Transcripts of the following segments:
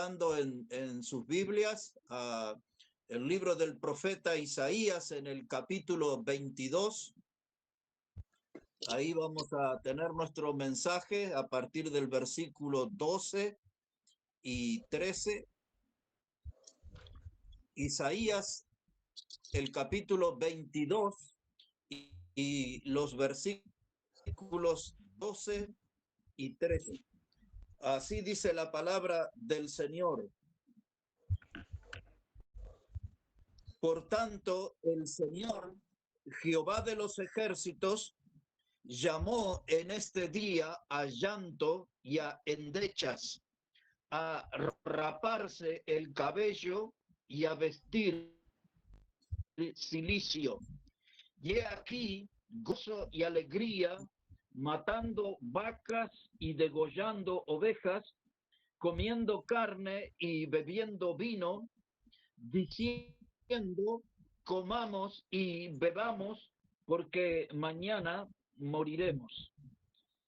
buscando en sus Biblias el libro del profeta Isaías en el capítulo 22. Ahí vamos a tener nuestro mensaje a partir del versículo 12 y 13. Isaías, el capítulo 22 y los versículos 12 y 13. Así dice la palabra del Señor. Por tanto, el Señor, Jehová de los ejércitos, llamó en este día a llanto y a endechas, a raparse el cabello y a vestir cilicio. Y he aquí gozo y alegría, matando vacas y degollando ovejas, comiendo carne y bebiendo vino, diciendo, comamos y bebamos, porque mañana moriremos.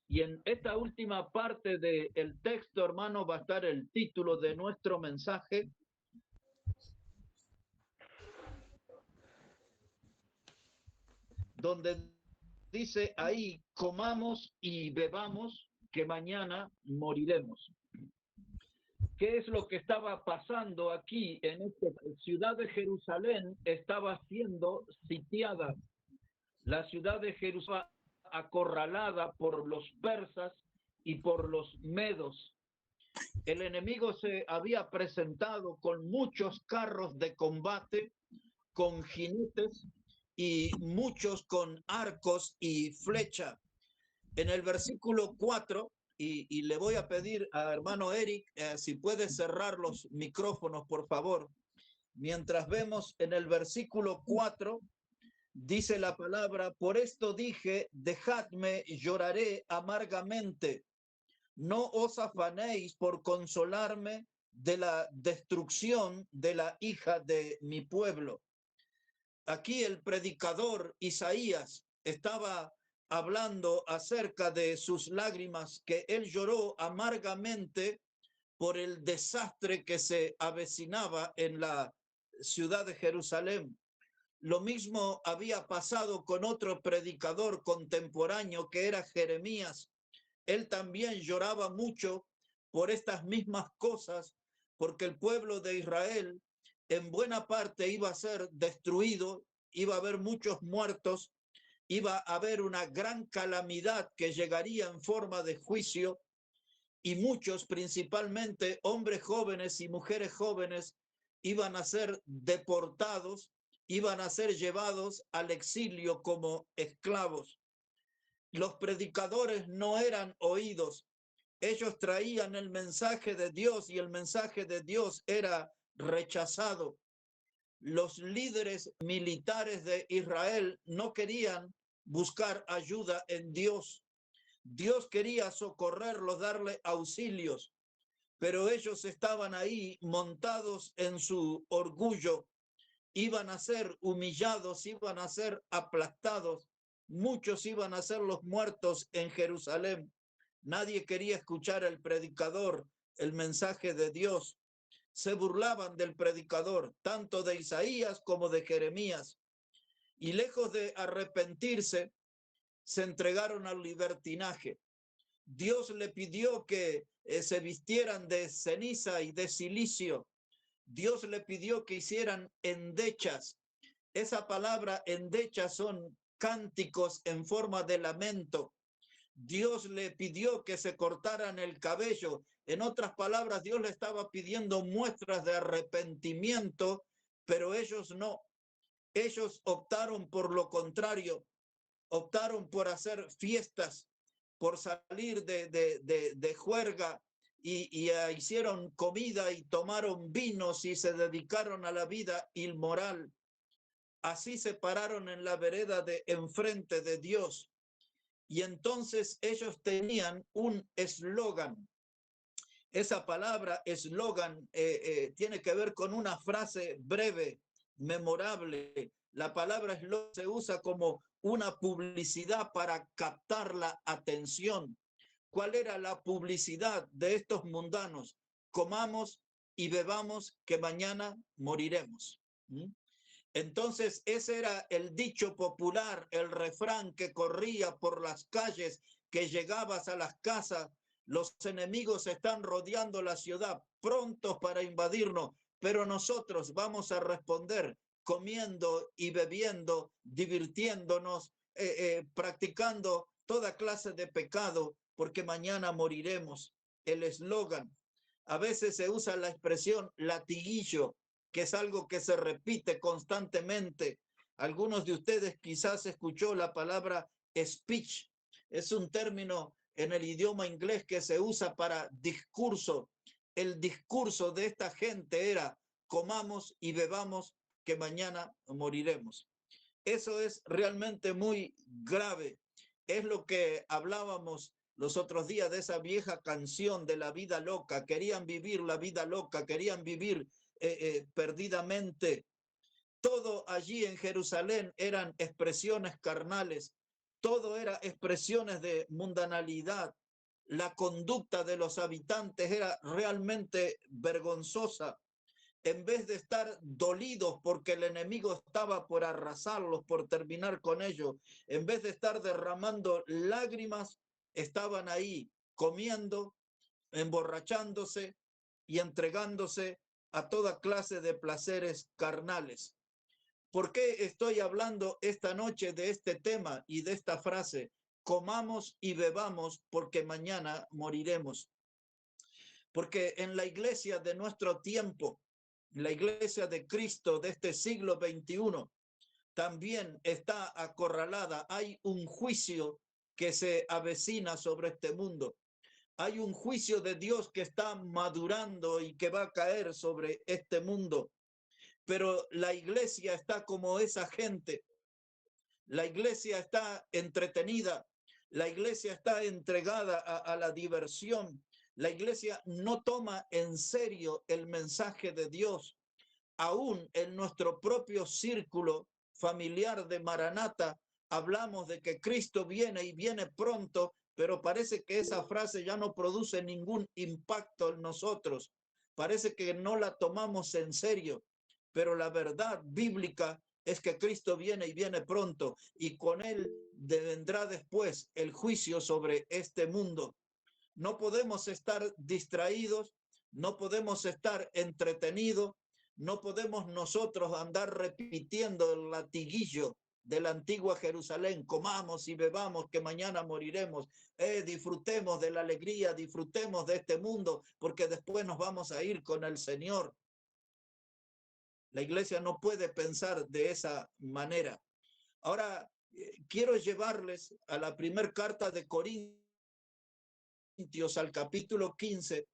Y en esta última parte del texto, hermano, va a estar el título de nuestro mensaje, donde dice ahí, comamos y bebamos, que mañana moriremos. ¿Qué es lo que estaba pasando aquí en esta ciudad de Jerusalén? Estaba siendo sitiada. La ciudad de Jerusalén acorralada por los persas y por los medos. El enemigo se había presentado con muchos carros de combate, con jinetes y muchos con arcos y flecha. En el versículo 4, y le voy a pedir a hermano Eric, si puede cerrar los micrófonos, por favor. Mientras vemos en el versículo 4, dice la palabra, por esto dije, dejadme, lloraré amargamente. No os afanéis por consolarme de la destrucción de la hija de mi pueblo. Aquí el predicador Isaías estaba hablando acerca de sus lágrimas, que él lloró amargamente por el desastre que se avecinaba en la ciudad de Jerusalén. Lo mismo había pasado con otro predicador contemporáneo que era Jeremías. Él también lloraba mucho por estas mismas cosas, porque el pueblo de Israel en buena parte iba a ser destruido, iba a haber muchos muertos, iba a haber una gran calamidad que llegaría en forma de juicio, y muchos, principalmente hombres jóvenes y mujeres jóvenes, iban a ser deportados, iban a ser llevados al exilio como esclavos. Los predicadores no eran oídos. Ellos traían el mensaje de Dios y el mensaje de Dios era rechazado. Los líderes militares de Israel no querían buscar ayuda en Dios. Dios quería socorrerlos, darle auxilios, pero ellos estaban ahí montados en su orgullo. Iban a ser humillados, iban a ser aplastados. Muchos iban a ser los muertos en Jerusalén. Nadie quería escuchar al predicador, el mensaje de Dios. Se burlaban del predicador, tanto de Isaías como de Jeremías. Y lejos de arrepentirse, se entregaron al libertinaje. Dios le pidió que se vistieran de ceniza y de silicio. Dios le pidió que hicieran endechas. Esa palabra endechas son cánticos en forma de lamento. Dios le pidió que se cortaran el cabello. En otras palabras, Dios le estaba pidiendo muestras de arrepentimiento, pero ellos no. Ellos optaron por lo contrario. Optaron por hacer fiestas, por salir de juerga y hicieron comida y tomaron vinos y se dedicaron a la vida inmoral. Así se pararon en la vereda de enfrente de Dios. Y entonces ellos tenían un eslogan. Esa palabra eslogan tiene que ver con una frase breve, memorable. La palabra eslogan se usa como una publicidad para captar la atención. ¿Cuál era la publicidad de estos mundanos? Comamos y bebamos, que mañana moriremos. ¿Mm? Entonces ese era el dicho popular, el refrán que corría por las calles, que llegabas a las casas, los enemigos están rodeando la ciudad, prontos para invadirnos, pero nosotros vamos a responder comiendo y bebiendo, divirtiéndonos, practicando toda clase de pecado, porque mañana moriremos. El eslogan, a veces se usa la expresión latiguillo, que es algo que se repite constantemente. Algunos de ustedes quizás escuchó la palabra speech. Es un término en el idioma inglés que se usa para discurso. El discurso de esta gente era: comamos y bebamos, que mañana moriremos. Eso es realmente muy grave. Es lo que hablábamos los otros días de esa vieja canción de la vida loca. Querían vivir la vida loca, querían vivir perdidamente. Todo allí en Jerusalén eran expresiones carnales, todo era expresiones de mundanalidad. La conducta de los habitantes era realmente vergonzosa. En vez de estar dolidos porque el enemigo estaba por arrasarlos, por terminar con ellos, en vez de estar derramando lágrimas, estaban ahí comiendo, emborrachándose y entregándose a toda clase de placeres carnales. ¿Por qué estoy hablando esta noche de este tema y de esta frase? Comamos y bebamos, porque mañana moriremos. Porque en la iglesia de nuestro tiempo, la iglesia de Cristo de este siglo XXI, también está acorralada. Hay un juicio que se avecina sobre este mundo. Hay un juicio de Dios que está madurando y que va a caer sobre este mundo. Pero la iglesia está como esa gente. La iglesia está entretenida. La iglesia está entregada a la diversión. La iglesia no toma en serio el mensaje de Dios. Aún en nuestro propio círculo familiar de Maranata hablamos de que Cristo viene y viene pronto, pero parece que esa frase ya no produce ningún impacto en nosotros. Parece que no la tomamos en serio, pero la verdad bíblica es que Cristo viene y viene pronto, y con él vendrá después el juicio sobre este mundo. No podemos estar distraídos, no podemos estar entretenidos, no podemos nosotros andar repitiendo el latiguillo de la antigua Jerusalén: comamos y bebamos, que mañana moriremos. Disfrutemos de la alegría, disfrutemos de este mundo, porque después nos vamos a ir con el Señor. La iglesia no puede pensar de esa manera. Ahora, quiero llevarles a la primera carta de Corintios, al capítulo 15,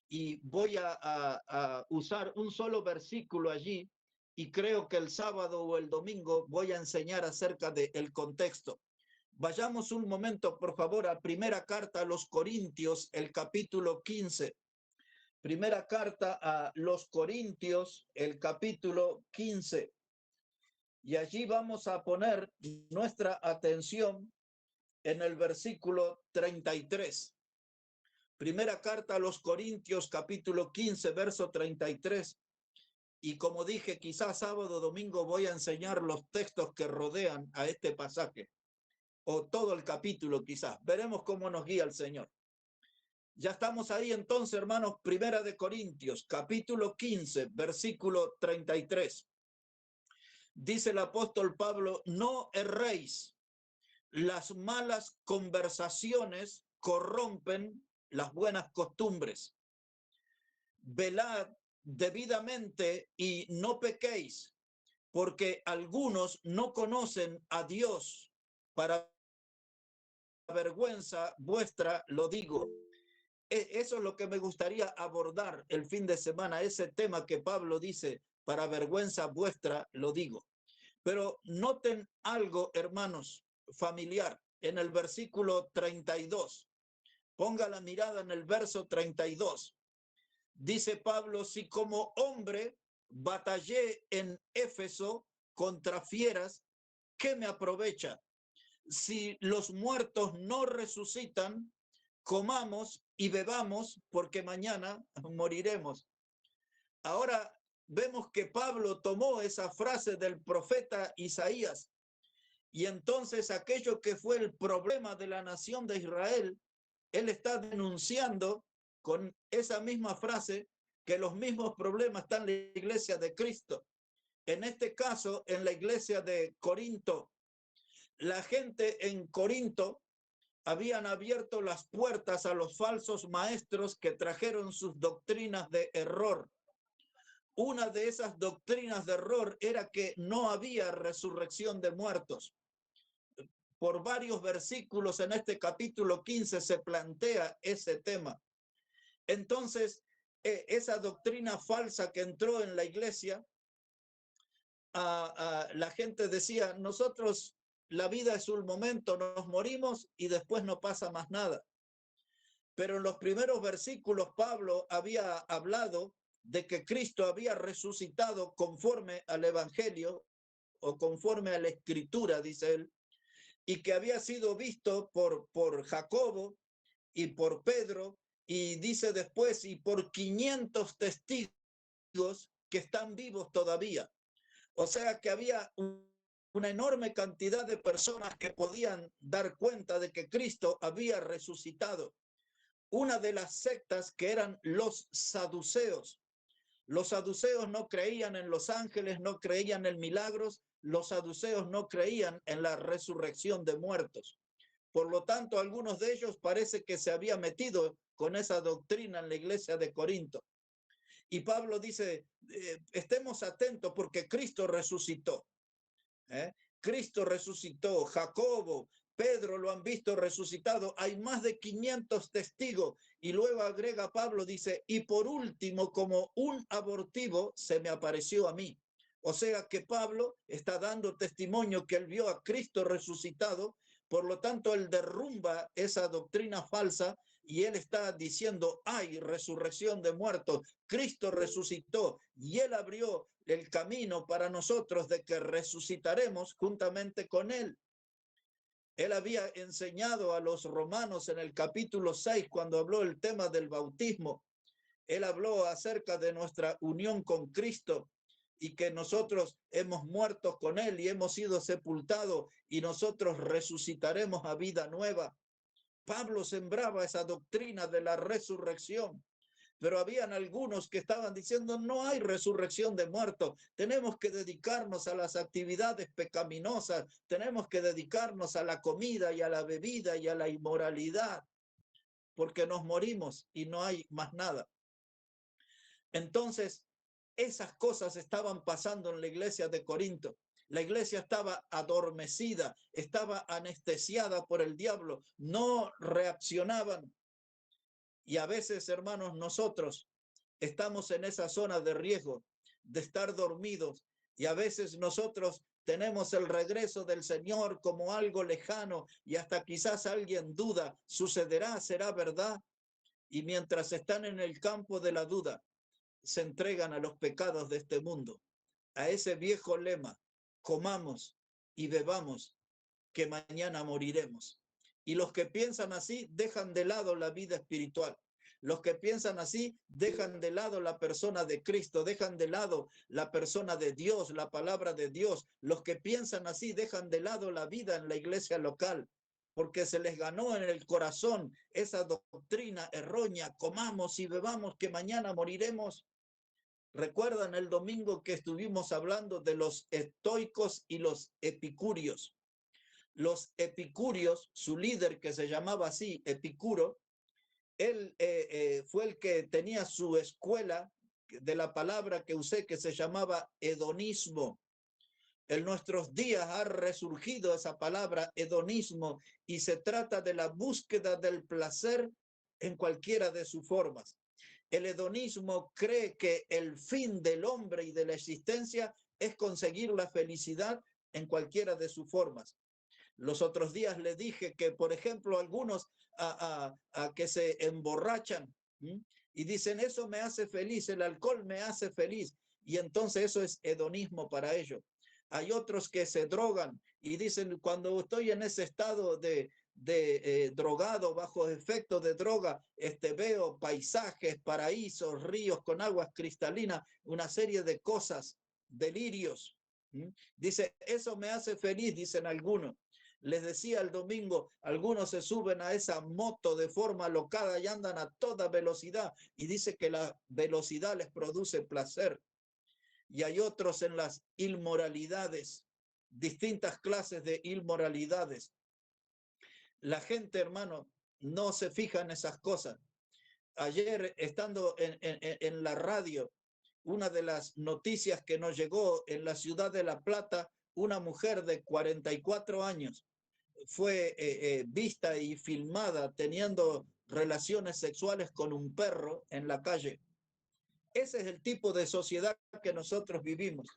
y voy a usar un solo versículo allí, y creo que el sábado o el domingo voy a enseñar acerca del contexto. Vayamos un momento, por favor, a primera carta a los Corintios, el capítulo 15. Primera carta a los Corintios, el capítulo 15. Y allí vamos a poner nuestra atención en el versículo 33. Primera carta a los Corintios, capítulo 15, verso 33. Y como dije, quizás sábado o domingo voy a enseñar los textos que rodean a este pasaje, o todo el capítulo quizás. Veremos cómo nos guía el Señor. Ya estamos ahí entonces, hermanos. Primera de Corintios, capítulo 15, versículo 33. Dice el apóstol Pablo: no erréis, las malas conversaciones corrompen las buenas costumbres. Velad debidamente y no pequéis, porque algunos no conocen a Dios. Para vergüenza vuestra lo digo. Eso es lo que me gustaría abordar el fin de semana, ese tema que Pablo dice: para vergüenza vuestra lo digo. Pero noten algo, hermanos, familiar, en el versículo 32. Ponga la mirada en el verso 32. Dice Pablo: si como hombre batallé en Éfeso contra fieras, ¿qué me aprovecha? Si los muertos no resucitan, comamos y bebamos, porque mañana moriremos. Ahora vemos que Pablo tomó esa frase del profeta Isaías, y entonces aquello que fue el problema de la nación de Israel, él está denunciando con esa misma frase que los mismos problemas están en la iglesia de Cristo. En este caso, en la iglesia de Corinto, la gente en Corinto habían abierto las puertas a los falsos maestros que trajeron sus doctrinas de error. Una de esas doctrinas de error era que no había resurrección de muertos. Por varios versículos en este capítulo 15 se plantea ese tema. Entonces, esa doctrina falsa que entró en la iglesia, la gente decía, nosotros, la vida es un momento, nos morimos y después no pasa más nada. Pero en los primeros versículos Pablo había hablado de que Cristo había resucitado conforme al Evangelio o conforme a la Escritura, dice él, y que había sido visto por Jacobo y por Pedro, y dice después, y por 500 testigos que están vivos todavía. O sea que había una enorme cantidad de personas que podían dar cuenta de que Cristo había resucitado. Una de las sectas que eran los saduceos. Los saduceos no creían en los ángeles, no creían en milagros, los saduceos no creían en la resurrección de muertos. Por lo tanto, algunos de ellos parece que se había metido con esa doctrina en la iglesia de Corinto. Y Pablo dice, estemos atentos porque Cristo resucitó. Cristo resucitó, Jacobo, Pedro lo han visto resucitado, hay más de 500 testigos. Y luego agrega Pablo, dice, y por último, como un abortivo, se me apareció a mí. O sea que Pablo está dando testimonio que él vio a Cristo resucitado, por lo tanto él derrumba esa doctrina falsa y él está diciendo, hay resurrección de muertos, Cristo resucitó y él abrió el camino para nosotros de que resucitaremos juntamente con él. Él había enseñado a los romanos en el capítulo 6, cuando habló el tema del bautismo, él habló acerca de nuestra unión con Cristo y que nosotros hemos muerto con él y hemos sido sepultados y nosotros resucitaremos a vida nueva. Pablo sembraba esa doctrina de la resurrección, pero habían algunos que estaban diciendo no hay resurrección de muertos, tenemos que dedicarnos a las actividades pecaminosas, tenemos que dedicarnos a la comida y a la bebida y a la inmoralidad, porque nos morimos y no hay más nada. Entonces, esas cosas estaban pasando en la iglesia de Corinto. La iglesia estaba adormecida, estaba anestesiada por el diablo, no reaccionaban. Y a veces, hermanos, nosotros estamos en esa zona de riesgo de estar dormidos y a veces nosotros tenemos el regreso del Señor como algo lejano y hasta quizás alguien duda, ¿sucederá? ¿Será verdad? Y mientras están en el campo de la duda, se entregan a los pecados de este mundo, a ese viejo lema, comamos y bebamos, que mañana moriremos. Y los que piensan así dejan de lado la vida espiritual. Los que piensan así dejan de lado la persona de Cristo, dejan de lado la persona de Dios, la palabra de Dios. Los que piensan así dejan de lado la vida en la iglesia local, porque se les ganó en el corazón esa doctrina errónea, comamos y bebamos que mañana moriremos. ¿Recuerdan el domingo que estuvimos hablando de los estoicos y los epicúreos? Los epicúreos, su líder que se llamaba así, Epicuro, él fue el que tenía su escuela de la palabra que usé que se llamaba hedonismo. En nuestros días ha resurgido esa palabra hedonismo y se trata de la búsqueda del placer en cualquiera de sus formas. El hedonismo cree que el fin del hombre y de la existencia es conseguir la felicidad en cualquiera de sus formas. Los otros días le dije que, por ejemplo, algunos que se emborrachan y dicen, eso me hace feliz, el alcohol me hace feliz, y entonces eso es hedonismo para ellos. Hay otros que se drogan y dicen, cuando estoy en ese estado de drogado, bajo efectos de droga, veo paisajes, paraísos, ríos con aguas cristalinas, una serie de cosas, delirios. Dice, eso me hace feliz, dicen algunos. Les decía el domingo, algunos se suben a esa moto de forma alocada y andan a toda velocidad y dice que la velocidad les produce placer. Y hay otros en las inmoralidades, distintas clases de inmoralidades. La gente, hermano, no se fija en esas cosas. Ayer, estando en la radio, una de las noticias que nos llegó en la ciudad de La Plata, una mujer de 44 años fue vista y filmada teniendo relaciones sexuales con un perro en la calle. Ese es el tipo de sociedad que nosotros vivimos.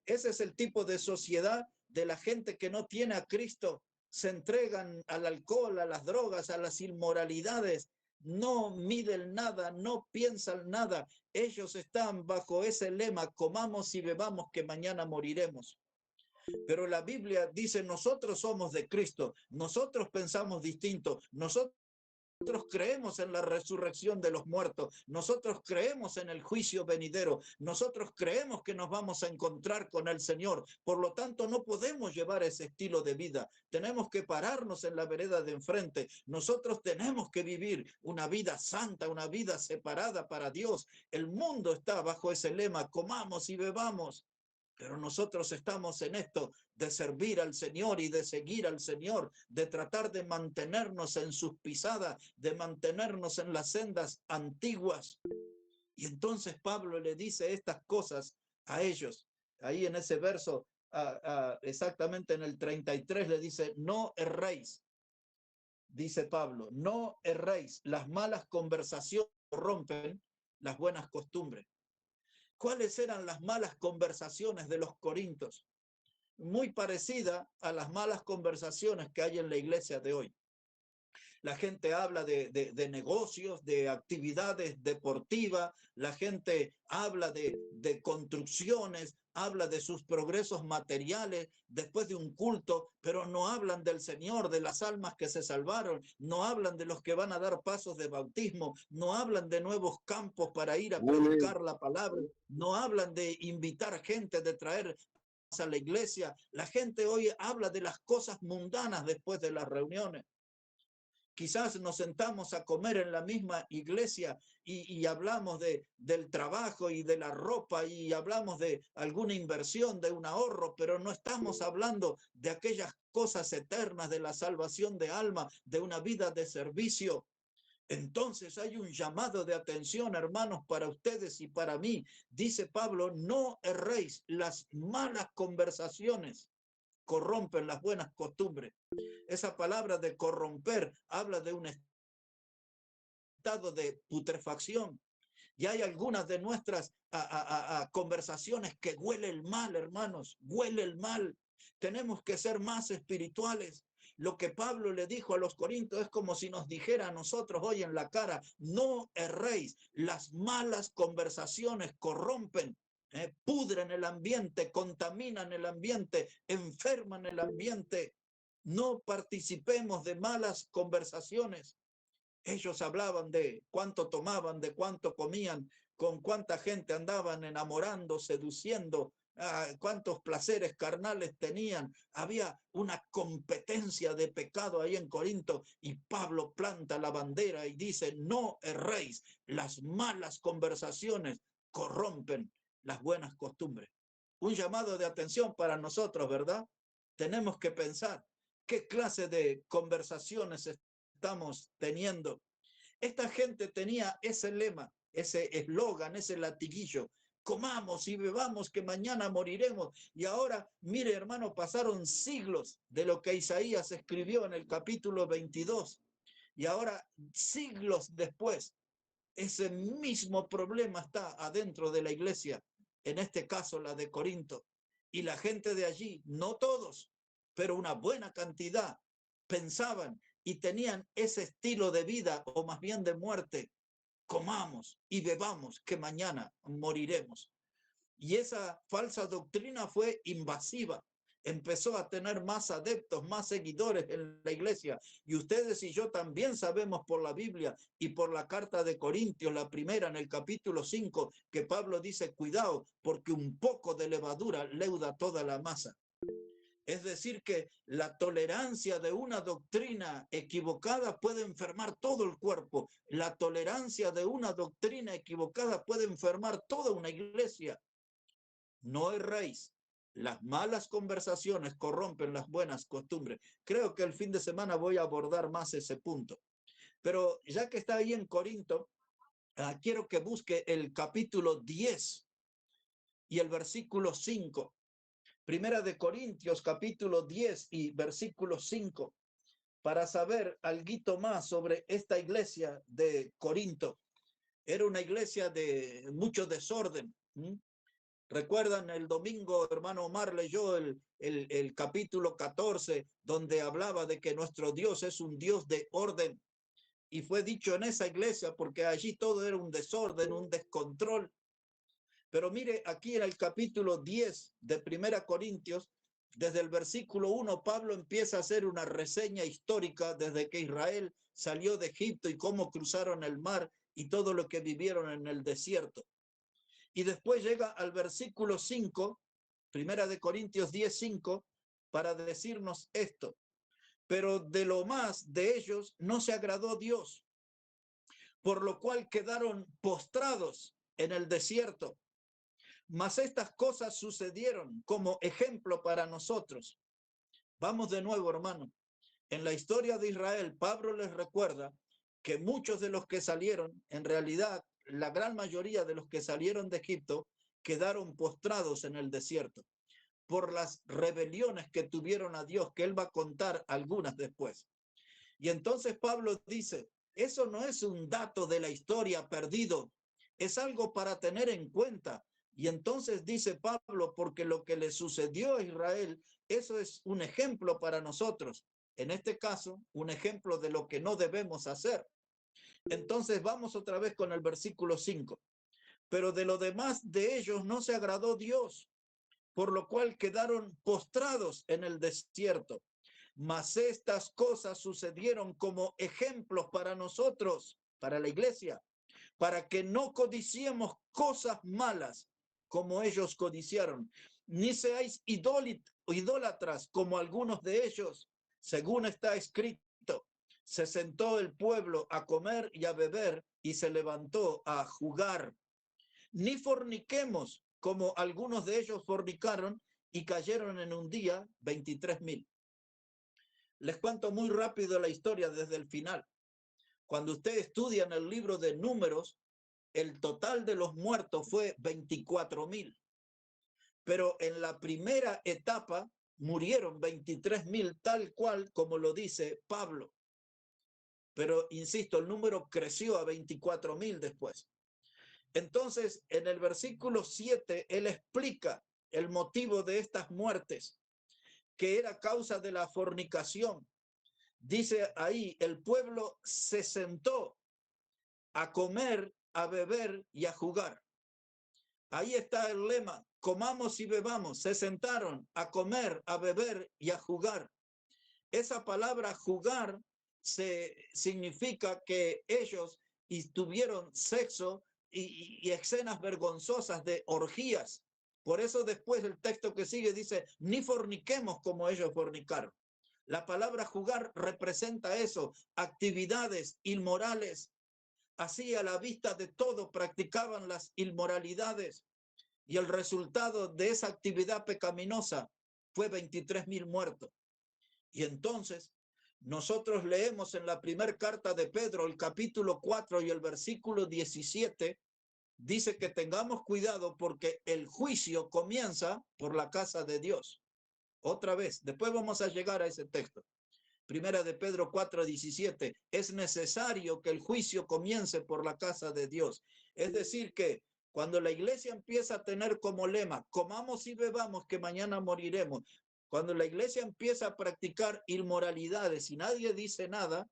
Ese es el tipo de sociedad de la gente que no tiene a Cristo. Se entregan al alcohol, a las drogas, a las inmoralidades. No miden nada, no piensan nada. Ellos están bajo ese lema, comamos y bebamos que mañana moriremos. Pero la Biblia dice, nosotros somos de Cristo, nosotros pensamos distinto, nosotros creemos en la resurrección de los muertos, nosotros creemos en el juicio venidero, nosotros creemos que nos vamos a encontrar con el Señor. Por lo tanto, no podemos llevar ese estilo de vida. Tenemos que pararnos en la vereda de enfrente. Nosotros tenemos que vivir una vida santa, una vida separada para Dios. El mundo está bajo ese lema, comamos y bebamos. Pero nosotros estamos en esto de servir al Señor y de seguir al Señor, de tratar de mantenernos en sus pisadas, de mantenernos en las sendas antiguas. Y entonces Pablo le dice estas cosas a ellos. Ahí en ese verso, exactamente en el 33, le dice, no erréis. Dice Pablo, no erréis. Las malas conversaciones rompen las buenas costumbres. ¿Cuáles eran las malas conversaciones de los corintios? Muy parecida a las malas conversaciones que hay en la iglesia de hoy. La gente habla de negocios, de actividades deportivas, la gente habla de construcciones, habla de sus progresos materiales después de un culto, pero no hablan del Señor, de las almas que se salvaron, no hablan de los que van a dar pasos de bautismo, no hablan de nuevos campos para ir a predicar la palabra, no hablan de invitar gente, de traer a la iglesia. La gente hoy habla de las cosas mundanas después de las reuniones. Quizás nos sentamos a comer en la misma iglesia y hablamos del trabajo y de la ropa y hablamos de alguna inversión, de un ahorro, pero no estamos hablando de aquellas cosas eternas, de la salvación de alma, de una vida de servicio. Entonces hay un llamado de atención, hermanos, para ustedes y para mí. Dice Pablo, no erréis. Las malas conversaciones corrompen las buenas costumbres. Esa palabra de corromper habla de un estado de putrefacción. Y hay algunas de nuestras conversaciones que huele el mal, hermanos, huele el mal. Tenemos que ser más espirituales. Lo que Pablo le dijo a los corintios es como si nos dijera a nosotros hoy en la cara, no erréis. Las malas conversaciones corrompen, pudren el ambiente, contaminan el ambiente, enferman el ambiente. No participemos de malas conversaciones. Ellos hablaban de cuánto tomaban, de cuánto comían, con cuánta gente andaban enamorando, seduciendo, cuántos placeres carnales tenían. Había una competencia de pecado ahí en Corinto y Pablo planta la bandera y dice, no erréis, las malas conversaciones corrompen las buenas costumbres. Un llamado de atención para nosotros, ¿verdad? Tenemos que pensar qué clase de conversaciones estamos teniendo. Esta gente tenía ese lema, ese eslogan, ese latiguillo, comamos y bebamos que mañana moriremos. Y ahora, mire hermano, pasaron siglos de lo que Isaías escribió en el capítulo 22. Y ahora, siglos después, ese mismo problema está adentro de la iglesia, en este caso la de Corinto. Y la gente de allí, no todos, pero una buena cantidad, pensaban y tenían ese estilo de vida, o más bien de muerte, comamos y bebamos que mañana moriremos. Y esa falsa doctrina fue invasiva. empezó a tener más adeptos, más seguidores en la iglesia. Y ustedes y yo también sabemos por la Biblia y por la carta de Corintios, la primera en el capítulo 5, que Pablo dice, cuidado, porque un poco de levadura leuda toda la masa. Es decir, que la tolerancia de una doctrina equivocada puede enfermar todo el cuerpo. La tolerancia de una doctrina equivocada puede enfermar toda una iglesia. No erréis. Las malas conversaciones corrompen las buenas costumbres. Creo que el fin de semana voy a abordar más ese punto. Pero ya que está ahí en Corinto, quiero que busque el capítulo 10 y el versículo 5. Primera de Corintios, capítulo 10 y versículo 5, para saber algo más sobre esta iglesia de Corinto. Era una iglesia de mucho desorden. ¿Recuerdan el domingo, hermano Omar leyó el capítulo 14, donde hablaba de que nuestro Dios es un Dios de orden? Y fue dicho en esa iglesia porque allí todo era un desorden, un descontrol. Pero mire, aquí en el capítulo 10 de Primera Corintios, desde el versículo 1, Pablo empieza a hacer una reseña histórica desde que Israel salió de Egipto y cómo cruzaron el mar y todo lo que vivieron en el desierto. Y después llega al versículo 5, Primera de Corintios 10, 5, para decirnos esto. Pero de lo más de ellos no se agradó Dios, por lo cual quedaron postrados en el desierto. Mas estas cosas sucedieron como ejemplo para nosotros. Vamos de nuevo, hermano. En la historia de Israel, Pablo les recuerda que muchos de los que salieron, en realidad, la gran mayoría de los que salieron de Egipto, quedaron postrados en el desierto por las rebeliones que tuvieron a Dios, que él va a contar algunas después. Y entonces Pablo dice, eso no es un dato de la historia perdido, es algo para tener en cuenta. Y entonces dice Pablo, porque lo que le sucedió a Israel, eso es un ejemplo para nosotros. En este caso, un ejemplo de lo que no debemos hacer. Entonces vamos otra vez con el versículo 5. Pero de lo demás de ellos no se agradó Dios, por lo cual quedaron postrados en el desierto. Mas estas cosas sucedieron como ejemplos para nosotros, para la iglesia, para que no codiciemos cosas malas como ellos codiciaron, ni seáis idólatras como algunos de ellos, según está escrito. Se sentó el pueblo a comer y a beber y se levantó a jugar. Ni forniquemos como algunos de ellos fornicaron y cayeron en un día 23,000. Les cuento muy rápido la historia desde el final. Cuando ustedes estudian el libro de Números, el total de los muertos fue 24,000. Pero en la primera etapa murieron 23,000, tal cual como lo dice Pablo. Pero, insisto, el número creció a 24,000 después. Entonces, en el versículo 7, él explica el motivo de estas muertes, que era causa de la fornicación. Dice ahí, el pueblo se sentó a comer, a beber y a jugar. Ahí está el lema, comamos y bebamos. Se sentaron a comer, a beber y a jugar. Esa palabra jugar significa que ellos tuvieron sexo y escenas vergonzosas de orgías. Por eso después el texto que sigue dice, ni forniquemos como ellos fornicaron. La palabra jugar representa eso, actividades inmorales. Así a la vista de todo practicaban las inmoralidades y el resultado de esa actividad pecaminosa fue 23,000 muertos. Y entonces nosotros leemos en la primera carta de Pedro, el capítulo 4 y el versículo 17, dice que tengamos cuidado porque el juicio comienza por la casa de Dios. Otra vez, después vamos a llegar a ese texto. Primera de Pedro 4:17, es necesario que el juicio comience por la casa de Dios. Es decir que cuando la iglesia empieza a tener como lema, comamos y bebamos que mañana moriremos, cuando la iglesia empieza a practicar inmoralidades y nadie dice nada,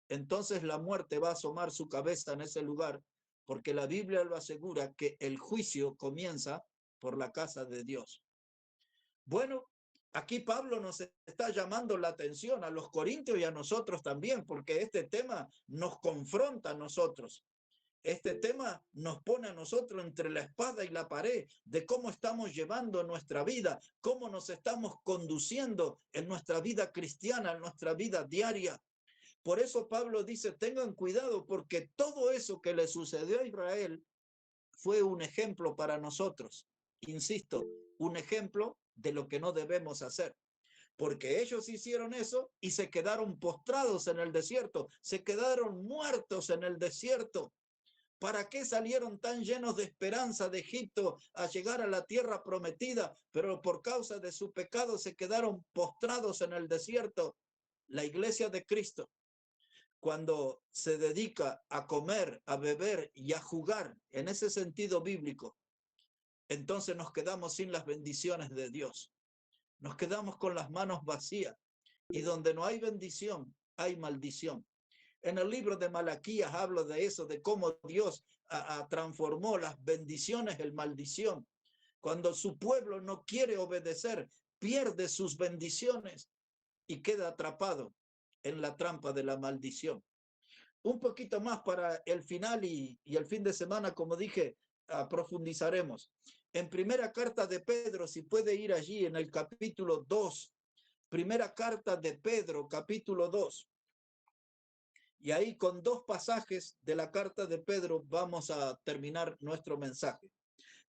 entonces la muerte va a asomar su cabeza en ese lugar, porque la Biblia lo asegura que el juicio comienza por la casa de Dios. Bueno, Aquí Pablo nos está llamando la atención a los corintios y a nosotros también, porque este tema nos confronta a nosotros. Este tema nos pone a nosotros entre la espada y la pared de cómo estamos llevando nuestra vida, cómo nos estamos conduciendo en nuestra vida cristiana, en nuestra vida diaria. Por eso Pablo dice, tengan cuidado, porque todo eso que le sucedió a Israel fue un ejemplo para nosotros. Insisto, un ejemplo de lo que no debemos hacer. Porque ellos hicieron eso y se quedaron postrados en el desierto, se quedaron muertos en el desierto. ¿Para qué salieron tan llenos de esperanza de Egipto a llegar a la tierra prometida? Pero por causa de su pecado se quedaron postrados en el desierto. La iglesia de Cristo, cuando se dedica a comer, a beber y a jugar en ese sentido bíblico, entonces nos quedamos sin las bendiciones de Dios. Nos quedamos con las manos vacías. Y donde no hay bendición, hay maldición. En el libro de Malaquías hablo de eso, de cómo Dios transformó las bendiciones en maldición. Cuando su pueblo no quiere obedecer, pierde sus bendiciones y queda atrapado en la trampa de la maldición. Un poquito más para el final y el fin de semana, como dije, profundizaremos. En primera carta de Pedro, si puede ir allí en el capítulo 2, primera carta de Pedro, capítulo 2. Y ahí con dos pasajes de la carta de Pedro vamos a terminar nuestro mensaje.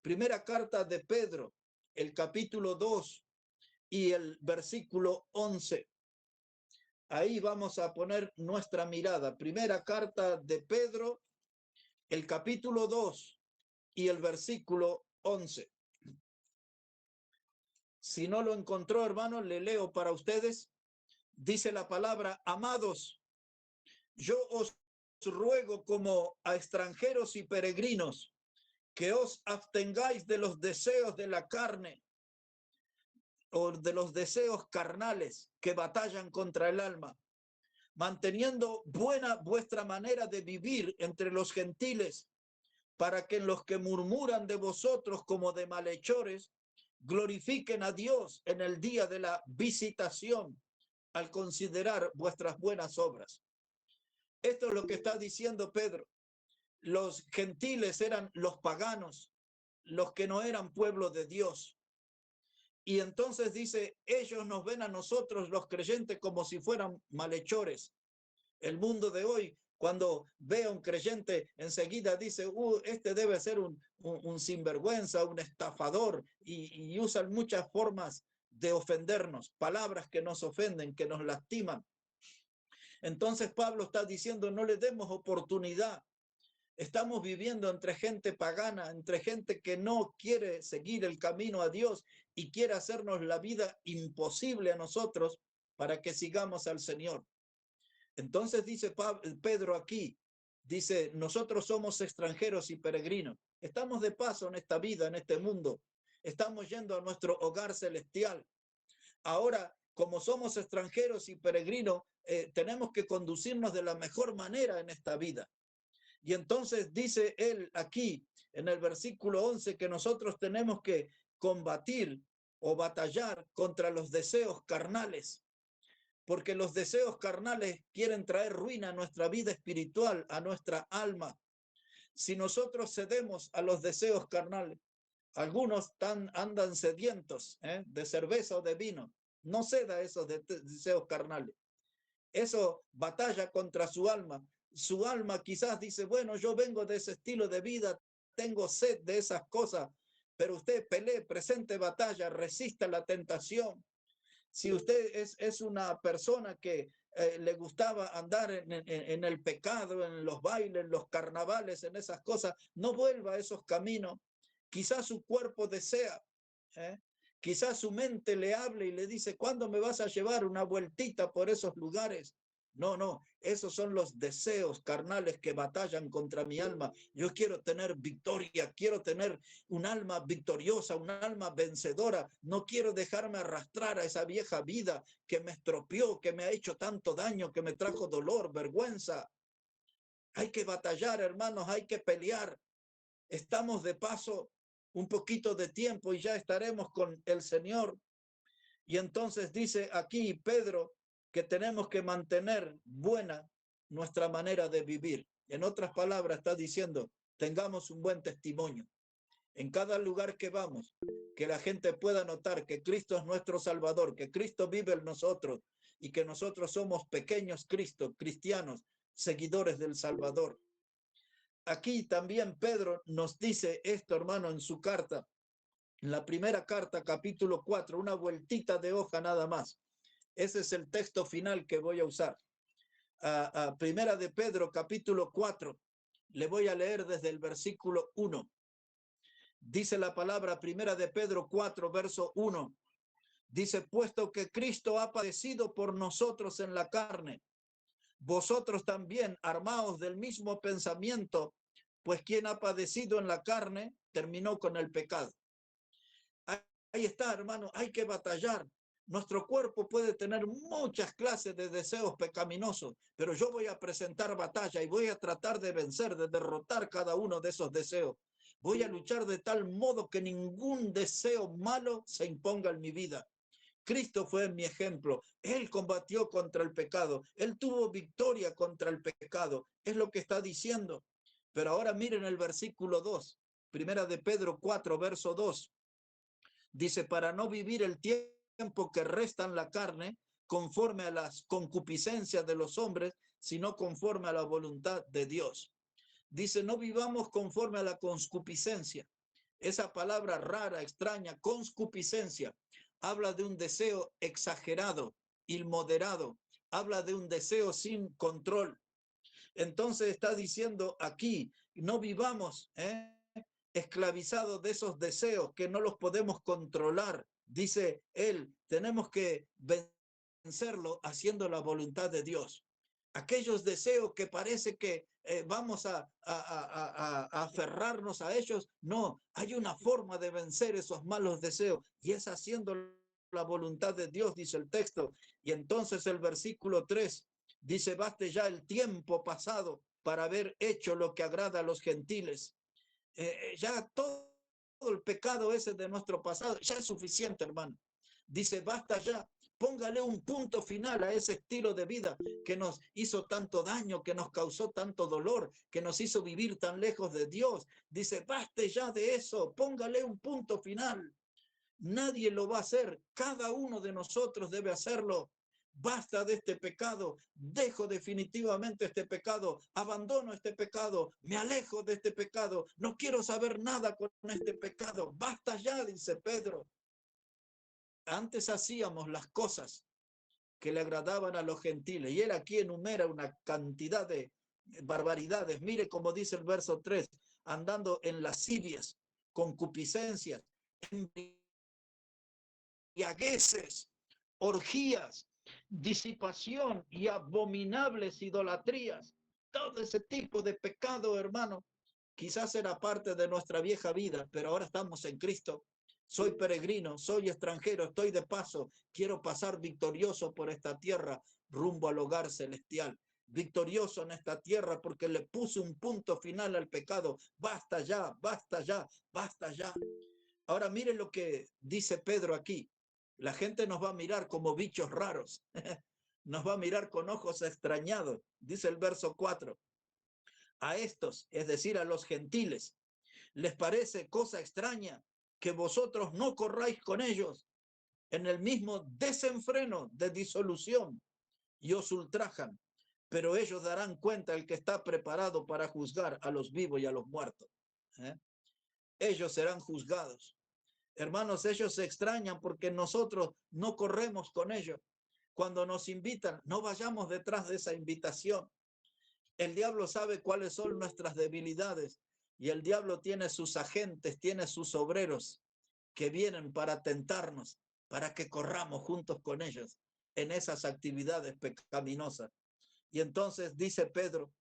Primera carta de Pedro, el capítulo 2 y el versículo 11. Ahí vamos a poner nuestra mirada. Primera carta de Pedro, el capítulo 2 y el versículo 11. Si no lo encontró, hermano, le leo para ustedes. Dice la palabra, amados, yo os ruego como a extranjeros y peregrinos que os abstengáis de los deseos de la carne o de los deseos carnales que batallan contra el alma, manteniendo buena vuestra manera de vivir entre los gentiles, para que los que murmuran de vosotros como de malhechores glorifiquen a Dios en el día de la visitación al considerar vuestras buenas obras. Esto es lo que está diciendo Pedro. Los gentiles eran los paganos, los que no eran pueblo de Dios. Y entonces dice, ellos nos ven a nosotros los creyentes como si fueran malhechores. El mundo de hoy, cuando ve a un creyente, enseguida dice, este debe ser un sinvergüenza, un estafador, y usan muchas formas de ofendernos, palabras que nos ofenden, que nos lastiman. Entonces Pablo está diciendo, no le demos oportunidad. Estamos viviendo entre gente pagana, entre gente que no quiere seguir el camino a Dios y quiere hacernos la vida imposible a nosotros para que sigamos al Señor. Entonces dice Pedro aquí, dice, nosotros somos extranjeros y peregrinos. Estamos de paso en esta vida, en este mundo. Estamos yendo a nuestro hogar celestial. Ahora, como somos extranjeros y peregrinos, tenemos que conducirnos de la mejor manera en esta vida. Y entonces dice él aquí, en el versículo 11, que nosotros tenemos que combatir o batallar contra los deseos carnales, porque los deseos carnales quieren traer ruina a nuestra vida espiritual, a nuestra alma. Si nosotros cedemos a los deseos carnales, algunos andan sedientos de cerveza o de vino, no ceda a esos deseos carnales. Eso batalla contra su alma. Su alma quizás dice, bueno, yo vengo de ese estilo de vida, tengo sed de esas cosas, pero usted pelee, presente batalla, resista la tentación. Si usted es una persona que le gustaba andar en el pecado, en los bailes, en los carnavales, en esas cosas, no vuelva a esos caminos. Quizás su cuerpo desea, quizás su mente le hable y le dice, ¿cuándo me vas a llevar una vueltita por esos lugares? No, esos son los deseos carnales que batallan contra mi alma. Yo quiero tener victoria, quiero tener un alma victoriosa, un alma vencedora. No quiero dejarme arrastrar a esa vieja vida que me estropeó, que me ha hecho tanto daño, que me trajo dolor, vergüenza. Hay que batallar, hermanos, hay que pelear. Estamos de paso un poquito de tiempo y ya estaremos con el Señor. Y entonces dice aquí Pedro que tenemos que mantener buena nuestra manera de vivir. En otras palabras, está diciendo, tengamos un buen testimonio. En cada lugar que vamos, que la gente pueda notar que Cristo es nuestro Salvador, que Cristo vive en nosotros y que nosotros somos pequeños cristianos, seguidores del Salvador. Aquí también Pedro nos dice esto, hermano, en su carta, en la primera carta, capítulo 4, una vueltita de hoja nada más. Ese es el texto final que voy a usar. Primera de Pedro, capítulo 4, le voy a leer desde el versículo 1. Dice la palabra, primera de Pedro 4, verso 1. Dice, puesto que Cristo ha padecido por nosotros en la carne, vosotros también armaos del mismo pensamiento, pues quien ha padecido en la carne terminó con el pecado. Ahí está, hermano, hay que batallar. Nuestro cuerpo puede tener muchas clases de deseos pecaminosos, pero yo voy a presentar batalla y voy a tratar de vencer, de derrotar cada uno de esos deseos. Voy a luchar de tal modo que ningún deseo malo se imponga en mi vida. Cristo fue mi ejemplo. Él combatió contra el pecado. Él tuvo victoria contra el pecado. Es lo que está diciendo. Pero ahora miren el versículo 2. Primera de Pedro 4, verso 2. Dice, para no vivir el tiempo que resta en la carne, conforme a las concupiscencias de los hombres, sino conforme a la voluntad de Dios. Dice, no vivamos conforme a la concupiscencia. Esa palabra rara, extraña, concupiscencia, habla de un deseo exagerado, inmoderado, habla de un deseo sin control. Entonces está diciendo aquí, no vivamos esclavizados de esos deseos que no los podemos controlar. Dice él, tenemos que vencerlo haciendo la voluntad de Dios. Aquellos deseos que parece que vamos a aferrarnos a ellos, no, hay una forma de vencer esos malos deseos y es haciendo la voluntad de Dios, dice el texto. Y entonces el versículo 3 dice, baste ya el tiempo pasado para haber hecho lo que agrada a los gentiles. Ya todo el pecado ese de nuestro pasado ya es suficiente, hermano. Dice, basta ya. Póngale un punto final a ese estilo de vida que nos hizo tanto daño, que nos causó tanto dolor, que nos hizo vivir tan lejos de Dios. Dice, baste ya de eso, póngale un punto final. Nadie lo va a hacer, cada uno de nosotros debe hacerlo. Basta de este pecado, dejo definitivamente este pecado, abandono este pecado, me alejo de este pecado, no quiero saber nada con este pecado. Basta ya, dice Pedro. Antes hacíamos las cosas que le agradaban a los gentiles y él aquí enumera una cantidad de barbaridades. Mire cómo dice el verso 3, andando en lascivias, concupiscencias, embriagueces, orgías, disipación y abominables idolatrías. Todo ese tipo de pecado, hermano, quizás era parte de nuestra vieja vida, pero ahora estamos en Cristo. Soy peregrino, soy extranjero, estoy de paso, quiero pasar victorioso por esta tierra rumbo al hogar celestial. Victorioso en esta tierra porque le puse un punto final al pecado. Basta ya, basta ya, basta ya. Ahora miren lo que dice Pedro aquí. La gente nos va a mirar como bichos raros. Nos va a mirar con ojos extrañados. Dice el verso 4. A estos, es decir, a los gentiles, les parece cosa extraña que vosotros no corráis con ellos en el mismo desenfreno de disolución y os ultrajan, pero ellos darán cuenta el que está preparado para juzgar a los vivos y a los muertos. Ellos serán juzgados. Hermanos, ellos se extrañan porque nosotros no corremos con ellos. Cuando nos invitan, no vayamos detrás de esa invitación. El diablo sabe cuáles son nuestras debilidades y el diablo tiene sus agentes, tiene sus obreros que vienen para tentarnos, para que corramos juntos con ellos en esas actividades pecaminosas. Y entonces dice Pedro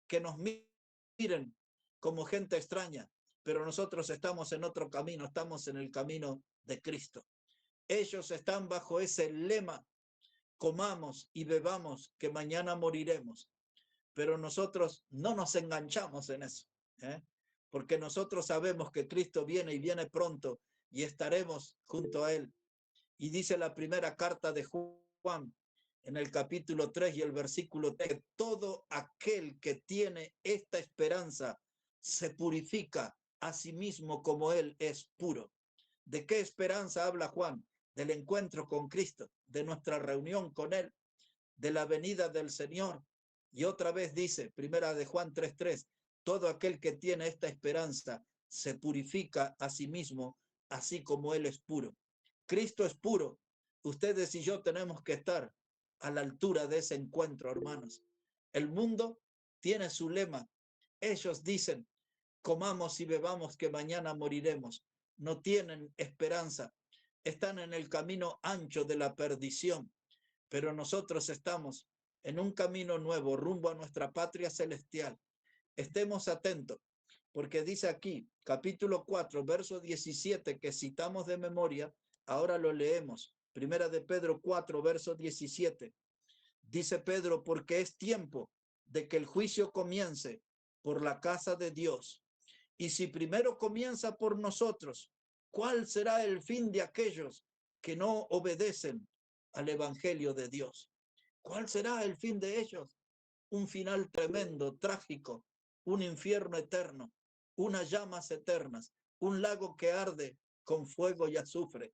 que nos miren como gente extraña, pero nosotros estamos en otro camino, estamos en el camino de Cristo. Ellos están bajo ese lema, comamos y bebamos, que mañana moriremos. Pero nosotros no nos enganchamos en eso, porque nosotros sabemos que Cristo viene y viene pronto y estaremos junto a Él. Y dice la primera carta de Juan, en el capítulo 3 y el versículo 3, que todo aquel que tiene esta esperanza se purifica a sí mismo como él es puro. ¿De qué esperanza habla Juan? Del encuentro con Cristo, de nuestra reunión con él, de la venida del Señor. Y otra vez dice, primera de Juan 3:3, todo aquel que tiene esta esperanza se purifica a sí mismo, así como él es puro. Cristo es puro. Ustedes y yo tenemos que estar a la altura de ese encuentro, hermanos. El mundo tiene su lema. Ellos dicen, comamos y bebamos que mañana moriremos. No tienen esperanza. Están en el camino ancho de la perdición. Pero nosotros estamos en un camino nuevo rumbo a nuestra patria celestial. Estemos atentos, porque dice aquí, capítulo 4, verso 17, que citamos de memoria, ahora lo leemos. Primera de Pedro 4, verso 17. Dice Pedro, porque es tiempo de que el juicio comience por la casa de Dios. Y si primero comienza por nosotros, ¿cuál será el fin de aquellos que no obedecen al Evangelio de Dios? ¿Cuál será el fin de ellos? Un final tremendo, trágico, un infierno eterno, unas llamas eternas, un lago que arde con fuego y azufre.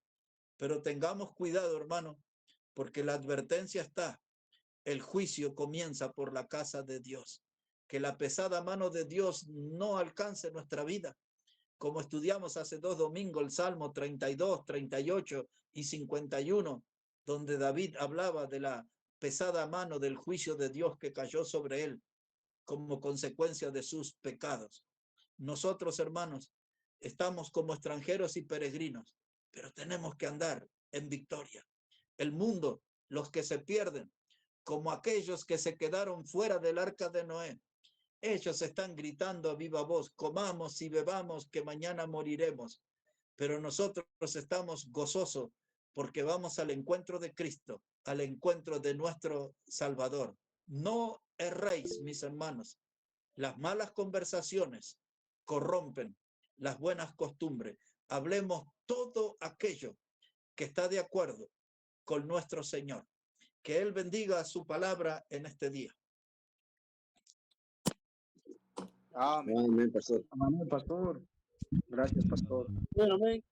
Pero tengamos cuidado, hermano, porque la advertencia está. El juicio comienza por la casa de Dios. Que la pesada mano de Dios no alcance nuestra vida. Como estudiamos hace 2 domingos el Salmo 32, 38 y 51, donde David hablaba de la pesada mano del juicio de Dios que cayó sobre él como consecuencia de sus pecados. Nosotros, hermanos, estamos como extranjeros y peregrinos, pero tenemos que andar en victoria. El mundo, los que se pierden, como aquellos que se quedaron fuera del arca de Noé, ellos están gritando a viva voz, comamos y bebamos que mañana moriremos. Pero nosotros estamos gozosos porque vamos al encuentro de Cristo, al encuentro de nuestro Salvador. No erréis, mis hermanos. Las malas conversaciones corrompen las buenas costumbres. Hablemos todo aquello que está de acuerdo con nuestro Señor. Que Él bendiga su palabra en este día. Amén. Amén, pastor. Amén, pastor. Gracias, pastor. Bueno, amén.